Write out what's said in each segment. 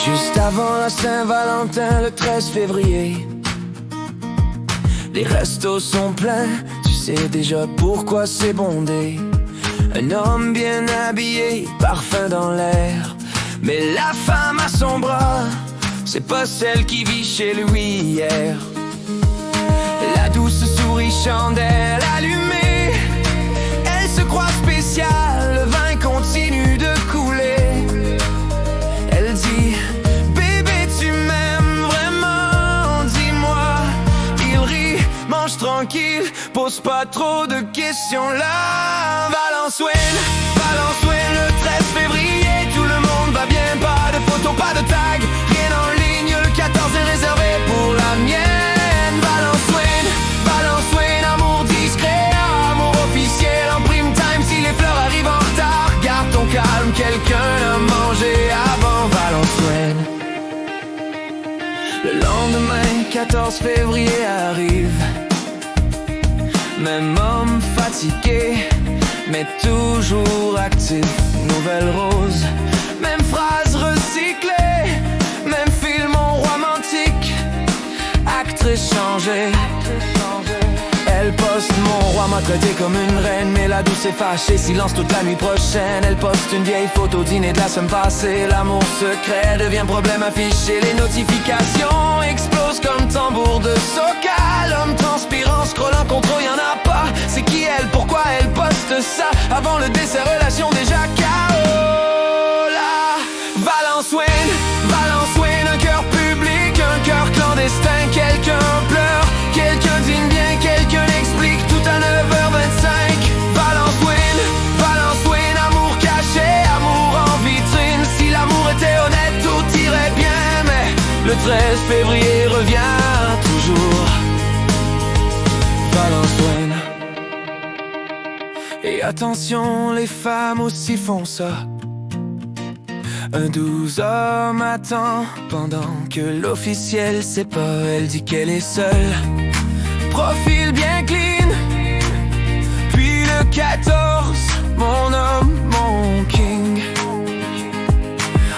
Juste avant la Saint-Valentin, le 13 février, les restos sont pleins, tu sais déjà pourquoi c'est bondé. Un homme bien habillé, parfum dans l'air, mais la femme à son bras, c'est pas celle qui vit chez lui hier. La douce souris, chandelle allumée, elle se croit spéciale, le vin continue de couler. Elle dit: bébé, tu m'aimes vraiment, dis-moi. Il rit, mange tranquille, pose pas trop de questions là. Valence-Wayne, le 13 février, tout le monde va bien, pas de photos, pas de tag, rien en ligne, le 14 est réservé pour la mienne. Valence-Wayne, amour discret, amour officiel, en prime time, si les fleurs arrivent en retard, garde ton calme, quelqu'un a mangé avant Valence-Wayne. Le lendemain, 14 février arrive, même homme fatigué, mais toujours actif. Nouvelle rose, même phrase recyclée, même film romantique, actrice changée. Elle poste: mon roi m'a traité comme une reine, mais la douce est fâchée, silence toute la nuit prochaine. Elle poste une vieille photo dîner de la semaine passée. L'amour secret devient problème affiché, les notifications explosent comme tambour de soca. L'homme transpirant, scrollant, contrôle, y'en a pas. C'est qui elle, pourquoi elle poste ça? Avant le dessert, relation déjà KO là. Valence-Wayne, un cœur public, un cœur clandestin. Quelqu'un pleure, quelqu'un dîne bien, quelqu'un explique, tout à 9h25. Valence-Wayne, amour caché, amour en vitrine. Si l'amour était honnête, tout irait bien, mais le 13 février revient toujours. Valence-Wayne. Et attention, les femmes aussi font ça. Un 12 hommes attend pendant que l'officiel sait pas. Elle dit qu'elle est seule, profil bien clean. Puis le 14, mon homme, mon king.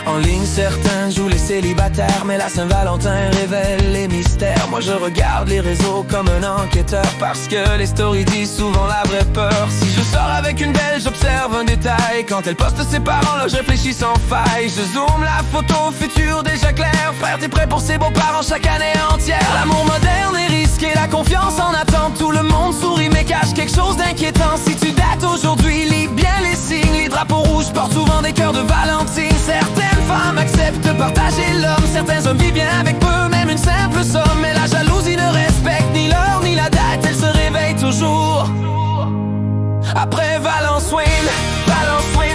En ligne, certains jouent les célibataires, mais la Saint-Valentin révèle les mystères. Moi je regarde les réseaux comme un enquêteur, parce que les stories disent souvent la vraie peur. Si je sors avec une belle, j'observe un détail. Quand elle poste ses parents, là je réfléchis sans faille. Je zoome la photo future déjà claire. Frère, t'es prêt pour ses beaux-parents chaque année entière. L'amour moderne est risqué, la confiance en attente. Tout le monde sourit mais cache quelque chose d'inquiétant. Si tu dates aujourd'hui, lis bien les signes. Les drapeaux rouges portent souvent des cœurs de Valentine. Certaines femmes acceptent de partager l'homme, certains hommes vivent bien avec peu, même une simple somme. Mais la jalousie ne respecte ni l'heure ni la date, elle se réveille toujours. Après Valence-Wayne,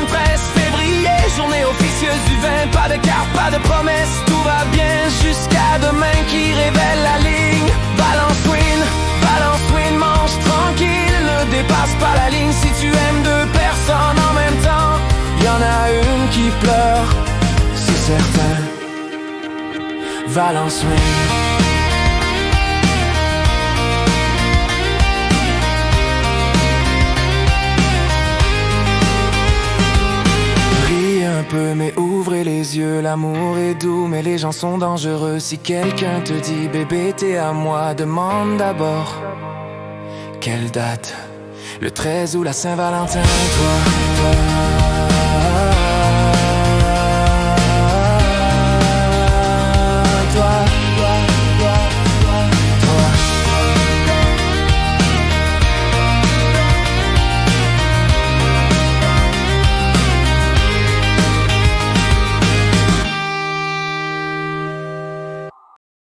13 février, journée officieuse du vin. Pas de carte, pas de promesse, tout va bien jusqu'à demain qui révèle la ligne. Valence-Wayne, mange tranquille, ne dépasse pas la ligne. Si tu aimes deux personnes en même temps, y'en a une qui pleure, c'est certain. Valence-Wayne. Un peu mais ouvrez les yeux, l'amour est doux mais les gens sont dangereux. Si quelqu'un te dit bébé t'es à moi, demande d'abord quelle date, le 13 ou la Saint-Valentin. Toi